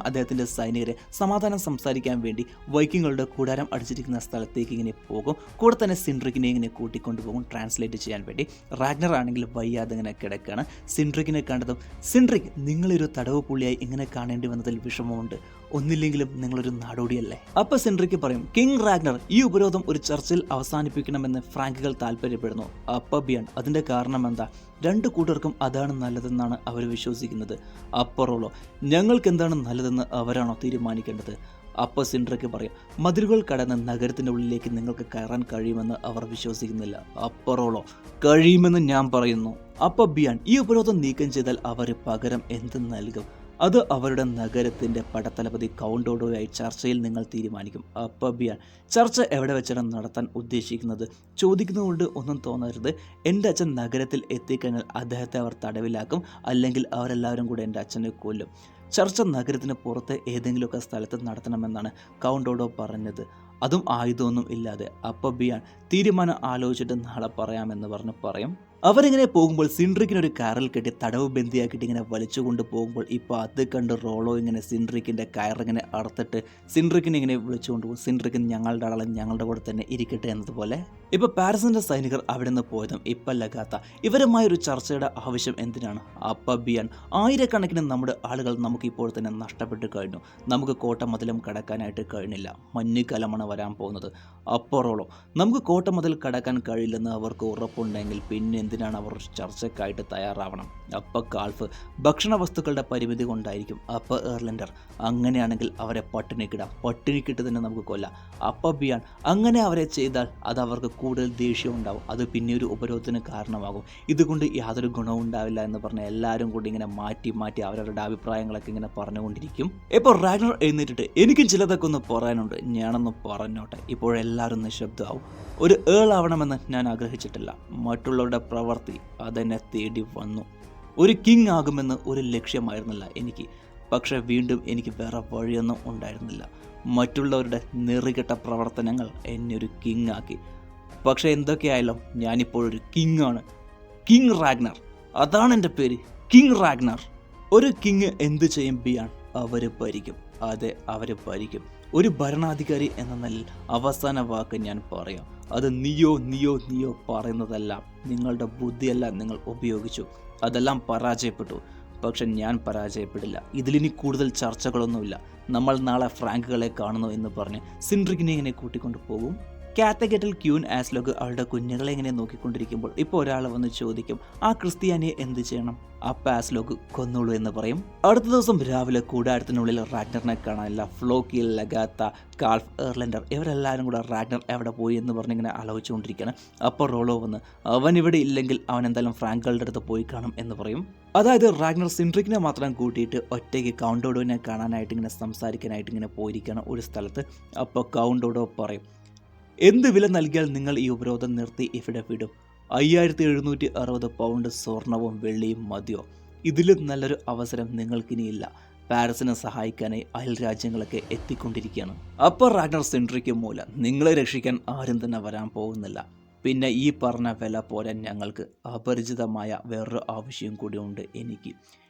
അദ്ദേഹത്തിൻ്റെ സൈനികരെ സമാധാനം സംസാരിക്കാൻ വേണ്ടി വൈക്കിങ്ങുകളുടെ കൂടാരം അടിച്ചിരിക്കുന്ന സ്ഥലത്തേക്ക് ഇങ്ങനെ പോകും. കൂടെ തന്നെ സിൻഡ്രിക്കിനെ ഇങ്ങനെ കൂട്ടിക്കൊണ്ടുപോകും ട്രാൻസ്ലേറ്റ് ചെയ്യാൻ വേണ്ടി. റാഗ്നർ ആണെങ്കിൽ വയ്യാതെ ഇങ്ങനെ കിടക്കുകയാണ്. സിൻഡ്രിക്കിനെ കണ്ടതും, സിൻഡ്രിക്, നിങ്ങളൊരു തടവ് പുള്ളിയായി ഇങ്ങനെ കാണേണ്ടി വന്നതിൽ വിഷമമുണ്ട്. ഒന്നില്ലെങ്കിലും നിങ്ങളൊരു നാടോടിയല്ലേ. അപ്പോൾ സിൻഡ്രിക്ക് പറയും, കിങ് റാഗ്നർ, ഈ ഉപരോധം ഒരു ചർച്ചയിൽ അവസാനിപ്പിക്കണമെന്ന് ഫ്രാങ്കുകൾ താല്പര്യപ്പെടുന്നു. അപ്പോൾ ബിയാൻ, അതിൻ്റെ കാരണം എന്താ? രണ്ടു കൂട്ടർക്കും അതാണ് നല്ലതെന്നാണ് അവർ വിശ്വസിക്കുന്നത്. അപ്പറോളോ, ഞങ്ങൾക്ക് എന്താണ് നല്ലതെന്ന് അവരാണോ തീരുമാനിക്കേണ്ടത്? അപ്പോൾ സിൻഡ്രിക്ക് പറയും, മതിലുകൾ കടന്ന് നഗരത്തിൻ്റെ ഉള്ളിലേക്ക് നിങ്ങൾക്ക് കയറാൻ കഴിയുമെന്ന് അവർ വിശ്വസിക്കുന്നില്ല. അപ്പറോളോ, കഴിയുമെന്ന് ഞാൻ പറയുന്നു. അപ്പോൾ ബിയാൻ, ഈ ഉപരോധം നീക്കം ചെയ്താൽ അവർ പകരം എന്ത് നൽകും? അത് അവരുടെ നഗരത്തിൻ്റെ പടത്തലപതി കൗണ്ടോഡോയായി ചർച്ചയിൽ നിങ്ങൾ തീരുമാനിക്കും. അപ്പോൾ ബിയാൻ, ചർച്ച എവിടെ വെച്ചാണ് നടത്താൻ ഉദ്ദേശിക്കുന്നത്? ചോദിക്കുന്നതുകൊണ്ട് ഒന്നും തോന്നരുത്. എൻ്റെ അച്ഛൻ നഗരത്തിൽ എത്തിക്കഴിഞ്ഞാൽ അദ്ദേഹത്തെ അവർ തടവിലാക്കും, അല്ലെങ്കിൽ അവരെല്ലാവരും കൂടെ എൻ്റെ അച്ഛനെ കൊല്ലും. ചർച്ച നഗരത്തിന് പുറത്ത് ഏതെങ്കിലുമൊക്കെ സ്ഥലത്ത് നടത്തണമെന്നാണ് കൗണ്ടോഡോ പറഞ്ഞത്, അതും ആയുധമൊന്നും ഇല്ലാതെ. അപ്പോൾ ബിയാൻ, തീരുമാനം ആലോചിച്ചിട്ട് നാളെ പറയാമെന്ന് പറയും. അവരിങ്ങനെ പോകുമ്പോൾ സിൻഡ്രിക്കിനൊരു കാറിൽ കെട്ടി തടവ് ബന്ദിയാക്കിയിട്ട് ഇങ്ങനെ വലിച്ചുകൊണ്ട് പോകുമ്പോൾ ഇപ്പോൾ അത് കണ്ട് റോളോ ഇങ്ങനെ സിൻഡ്രിക്കിൻ്റെ കയറിങ്ങനെ അറുത്തിട്ട് സിൻഡ്രിക്കിനെ ഇങ്ങനെ വിളിച്ചുകൊണ്ട് പോകും. സിൻഡ്രിക്കിൻ ഞങ്ങളുടെ ആളെ ഞങ്ങളുടെ കൂടെ തന്നെ ഇരിക്കട്ടെ എന്നതുപോലെ. ഇപ്പോൾ പാരിസിൻ്റെ സൈനികർ അവിടെ നിന്ന് പോയതും ഇപ്പം ലഗാത്ത ഇവരുമായൊരു ചർച്ചയുടെ ആവശ്യം എന്തിനാണ്? അപ്പോൾ ബിയാൻ, ആയിരക്കണക്കിന് നമ്മുടെ ആളുകൾ നമുക്കിപ്പോൾ തന്നെ നഷ്ടപ്പെട്ട് കഴിഞ്ഞു. നമുക്ക് കോട്ടമതിലും കടക്കാനായിട്ട് കഴിഞ്ഞില്ല. മഞ്ഞുകാലമാണ് വരാൻ പോകുന്നത്. അപ്പോൾ റോളോ, നമുക്ക് കോട്ടമതിൽ കടക്കാൻ കഴിയില്ലെന്ന് അവർക്ക് ഉറപ്പുണ്ടെങ്കിൽ പിന്നെ എന്തിനാണ് അവർ ചർച്ചയ്ക്കായിട്ട് തയ്യാറാവണം? അപ്പോൾ കാൾഫ്, ഭക്ഷണ വസ്തുക്കളുടെ പരിമിതി കൊണ്ടായിരിക്കും. അപ്പോൾ എർലൻഡർ, അങ്ങനെയാണെങ്കിൽ അവരെ പട്ടിണിക്കിട്ട് തന്നെ നമുക്ക് കൊല്ലാം. അപ്പോൾ ബിയാൻ, അങ്ങനെ അവരെ ചെയ്താൽ അത് അവർക്ക് കൂടുതൽ ദേഷ്യം ഉണ്ടാവും. അത് പിന്നെ ഒരു ഉപരോധത്തിന് കാരണമാകും. ഇതുകൊണ്ട് യാതൊരു ഗുണവും ഉണ്ടാവില്ല എന്ന് പറഞ്ഞ് എല്ലാവരും കൂടി ഇങ്ങനെ മാറ്റി അവരവരുടെ അഭിപ്രായങ്ങളൊക്കെ ഇങ്ങനെ പറഞ്ഞുകൊണ്ടിരിക്കും. ഇപ്പോൾ റാഗ്നർ എഴുന്നേറ്റിട്ട്, എനിക്കും ചിലതൊക്കെ ഒന്ന് പറയാനുണ്ട്, ഞാനൊന്ന് പറഞ്ഞോട്ടെ. ഇപ്പോഴെല്ലാവരും നിശബ്ദമാവും. ഒരു ആവണമെന്ന് ഞാൻ ആഗ്രഹിച്ചിട്ടില്ല. മറ്റുള്ളവരുടെ പ്രവൃത്തി അതെന്നെ തേടി വന്നു. ഒരു കിങ് ആകുമെന്ന് ഒരു ലക്ഷ്യമായിരുന്നില്ല എനിക്ക്. പക്ഷേ വീണ്ടും എനിക്ക് വേറെ വഴിയൊന്നും ഉണ്ടായിരുന്നില്ല. മറ്റുള്ളവരുടെ നെറികെട്ട പ്രവർത്തനങ്ങൾ എന്നെ ഒരു കിങ് ആക്കി. പക്ഷേ എന്തൊക്കെയായാലും ഞാനിപ്പോഴൊരു കിങ് ആണ്. കിങ് റാഗ്നർ, അതാണ് എൻ്റെ പേര്, കിങ് റാഗ്നർ. ഒരു കിങ് എന്ത് ചെയ്യും ബിയാൻ? അവർ ഭരിക്കും. അതെ, അവർ ഭരിക്കും. ഒരു ഭരണാധികാരി എന്ന നിലയിൽ അവസാന വാക്ക് ഞാൻ പറയാം. അത് നീയോ പറയുന്നതല്ല, നിങ്ങളുടെ ബുദ്ധിയല്ല നിങ്ങൾ ഉപയോഗിച്ചു. അതെല്ലാം പരാജയപ്പെട്ടു. പക്ഷെ ഞാൻ പരാജയപ്പെടില്ല. ഇതിലിനി കൂടുതൽ ചർച്ചകളൊന്നുമില്ല. നമ്മൾ നാളെ ഫ്രാങ്കുകളെ കാണുന്നു എന്ന് പറഞ്ഞ് സിൻഡ്രിക്കിനെ ഇങ്ങനെ കൂട്ടിക്കൊണ്ട് പോകും. കാത്തഗേറ്റിൽ ക്യൂൻ ആസ്ലോഗ് അവളുടെ കുഞ്ഞുങ്ങളെ ഇങ്ങനെ നോക്കിക്കൊണ്ടിരിക്കുമ്പോൾ ഇപ്പോൾ ഒരാൾ വന്ന് ചോദിക്കും, ആ ക്രിസ്ത്യാനിയെ എന്ത് ചെയ്യണം? അപ്പോൾ ആസ്ലോഗ് കൊന്നോളൂ എന്ന് പറയും. അടുത്ത ദിവസം രാവിലെ കൂടാരത്തിനുള്ളിൽ റാഗ്നറിനെ കാണാനില്ല. ഫ്ലോക്കി, ലഗാത്ത, കാൾഫ്, എർലൻഡർ ഇവരെല്ലാവരും കൂടെ റാഗ്നർ എവിടെ പോയി എന്ന് പറഞ്ഞിങ്ങനെ ആലോചിച്ചുകൊണ്ടിരിക്കുകയാണ്. അപ്പോൾ റോളോ വന്ന്, അവൻ ഇവിടെ ഇല്ലെങ്കിൽ അവൻ എന്തായാലും ഫ്രാങ്കുകളുടെ അടുത്ത് പോയി കാണും എന്ന് പറയും. അതായത് റാഗ്നർ സിൻഡ്രിക്കിനെ മാത്രം കൂട്ടിയിട്ട് ഒറ്റയ്ക്ക് കൗണ്ടോഡോനെ കാണാനായിട്ട് ഇങ്ങനെ സംസാരിക്കാനായിട്ട് ഇങ്ങനെ പോയിരിക്കുകയാണ് ഒരു സ്ഥലത്ത്. അപ്പോൾ കൗണ്ടോഡോ പറയും, എന്ത് വില നൽകിയാൽ നിങ്ങൾ ഈ ഉപരോധം നിർത്തി ഇവിടെ വിടും? 5760 പൗണ്ട് സ്വർണവും വെള്ളിയും മതിയോ? ഇതിലും നല്ലൊരു അവസരം നിങ്ങൾക്കിനിയില്ല. പാരീസിനെ സഹായിക്കാനായി അയൽ രാജ്യങ്ങളൊക്കെ എത്തിക്കൊണ്ടിരിക്കുകയാണ്. അപ്പോൾ റാഗ്നർ സിൻഡ്രിക്ക് മൂലം നിങ്ങളെ രക്ഷിക്കാൻ ആരും തന്നെ വരാൻ പോകുന്നില്ല. പിന്നെ ഈ പറഞ്ഞ വില പോലെ ഞങ്ങൾക്ക് അപരിചിതമായ വേറൊരു ആവശ്യം കൂടിയുണ്ട്.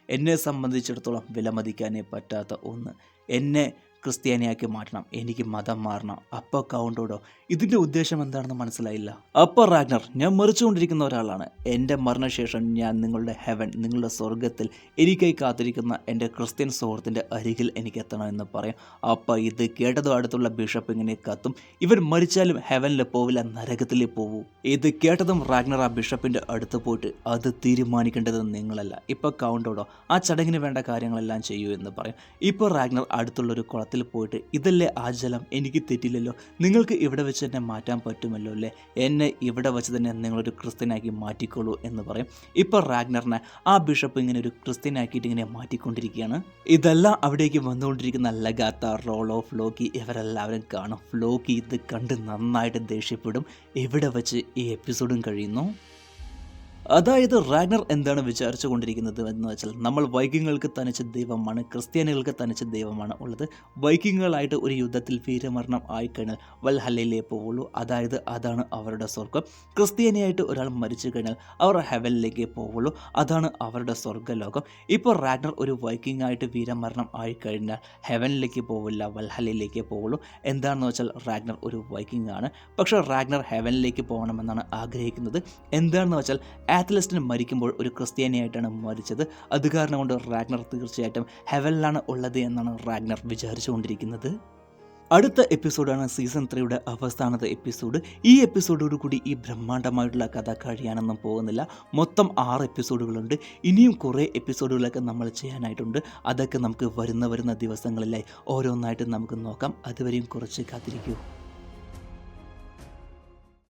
എന്നെ സംബന്ധിച്ചിടത്തോളം വിലമതിക്കാനേ പറ്റാത്ത ഒന്ന്, എന്നെ ക്രിസ്ത്യാനിയാക്കി മാറ്റണം. എനിക്ക് മതം മാറണം. അപ്പോൾ കൗണ്ടോഡോ, ഇതിൻ്റെ ഉദ്ദേശം എന്താണെന്ന് മനസ്സിലായില്ല. അപ്പോൾ റാഗ്നർ, ഞാൻ മരിച്ചുകൊണ്ടിരിക്കുന്ന ഒരാളാണ്. എൻ്റെ മരണശേഷം ഞാൻ നിങ്ങളുടെ ഹെവൻ, നിങ്ങളുടെ സ്വർഗത്തിൽ എനിക്കായി കാത്തിരിക്കുന്ന എൻ്റെ ക്രിസ്ത്യൻ സുഹൃത്തിൻ്റെ അരികിൽ എനിക്ക് എത്തണമെന്ന് പറയും. അപ്പോൾ ഇത് കേട്ടതും അടുത്തുള്ള ബിഷപ്പ് ഇങ്ങനെ കത്തും, ഇവൻ മരിച്ചാലും ഹെവനിൽ പോവില്ല, നരകത്തിലേ പോവൂ. ഇത് കേട്ടതും റാഗ്നർ ആ ബിഷപ്പിൻ്റെ അടുത്ത് പോയിട്ട്, അത് തീരുമാനിക്കേണ്ടത് നിങ്ങളല്ല, ഇപ്പോൾ കൗണ്ടോഡോ ആ ചടങ്ങിന് വേണ്ട കാര്യങ്ങളെല്ലാം ചെയ്യൂ എന്ന് പറയും. ഇപ്പോൾ റാഗ്നർ അടുത്തുള്ളൊരു കുളത്തിൽ കുളത്തിൽ പോയിട്ട് ഇതല്ലേ ആ ജലം, എനിക്ക് തെറ്റില്ലല്ലോ, നിങ്ങൾക്ക് ഇവിടെ വെച്ച് തന്നെ മാറ്റാൻ പറ്റുമല്ലോ അല്ലേ, എന്നെ ഇവിടെ വെച്ച് തന്നെ നിങ്ങളൊരു ക്രിസ്ത്യനാക്കി മാറ്റിക്കോളൂ എന്ന് പറയും. ഇപ്പോൾ റാഗ്നറിനെ ആ ബിഷപ്പ് ഇങ്ങനെ ഒരു ക്രിസ്ത്യനാക്കിയിട്ട് ഇങ്ങനെ മാറ്റിക്കൊണ്ടിരിക്കുകയാണ്. ഇതെല്ലാം അവിടേക്ക് വന്നുകൊണ്ടിരിക്കുന്ന ലഗാത്ത, റോളോ, ഫ്ലോക്കി ഇവരെല്ലാവരും കാണും. ഫ്ലോക്കി ഇത് കണ്ട് നന്നായിട്ട് ദേഷ്യപ്പെടും. ഇവിടെ വെച്ച് ഈ എപ്പിസോഡും കഴിയുന്നു. അതായത് റാഗ്നർ എന്താണ് വിചാരിച്ചു കൊണ്ടിരിക്കുന്നത് എന്ന് വെച്ചാൽ, നമ്മൾ വൈക്കിങ്ങുകൾക്ക് തനിച്ച ദൈവമാണ്, ക്രിസ്ത്യാനികൾക്ക് തനിച്ച ദൈവമാണ് ഉള്ളത്. വൈക്കിങ്ങുകളായിട്ട് ഒരു യുദ്ധത്തിൽ വീരമരണം ആയിക്കഴിഞ്ഞാൽ വൽഹല്ലയിലേ പോവുള്ളൂ, അതായത് അതാണ് അവരുടെ സ്വർഗം. ക്രിസ്ത്യാനിയായിട്ട് ഒരാൾ മരിച്ചു കഴിഞ്ഞാൽ അവർ ഹെവനിലേക്ക് പോവുള്ളൂ, അതാണ് അവരുടെ സ്വർഗ്ഗലോകം. ഇപ്പോൾ റാഗ്നർ ഒരു വൈക്കിംഗ് ആയിട്ട് വീരമരണം ആയിക്കഴിഞ്ഞാൽ ഹെവനിലേക്ക് പോവില്ല, വൽഹല്ലയിലേക്ക് പോവുള്ളൂ. എന്താണെന്ന് വെച്ചാൽ റാഗ്നർ ഒരു വൈക്കിംഗ് ആണ്. പക്ഷേ റാഗ്നർ ഹെവനിലേക്ക് പോകണമെന്നാണ് ആഗ്രഹിക്കുന്നത്. എന്താണെന്ന് വെച്ചാൽ ആത്ലസ്റ്റിന് മരിക്കുമ്പോൾ ഒരു ക്രിസ്ത്യാനിയായിട്ടാണ് മരിച്ചത്. അത് കാരണം കൊണ്ട് റാഗ്നർ തീർച്ചയായിട്ടും ഹെവനിലാണ് ഉള്ളത് എന്നാണ് റാഗ്നർ വിചാരിച്ചുകൊണ്ടിരിക്കുന്നത്. അടുത്ത എപ്പിസോഡാണ് സീസൺ 3യുടെ അവസാനത്തെ എപ്പിസോഡ്. ഈ എപ്പിസോഡോടുകൂടി ഈ ബ്രഹ്മാണ്ഡമായിട്ടുള്ള കഥ കഴിയാനൊന്നും പോകുന്നില്ല. മൊത്തം 6 എപ്പിസോഡുകളുണ്ട്. ഇനിയും കുറേ എപ്പിസോഡുകളൊക്കെ നമ്മൾ ചെയ്യാനായിട്ടുണ്ട്. അതൊക്കെ നമുക്ക് വരുന്ന ദിവസങ്ങളിലായി ഓരോന്നായിട്ട് നമുക്ക് നോക്കാം. അതുവരെയും കുറച്ച് കാത്തിരിക്കൂ.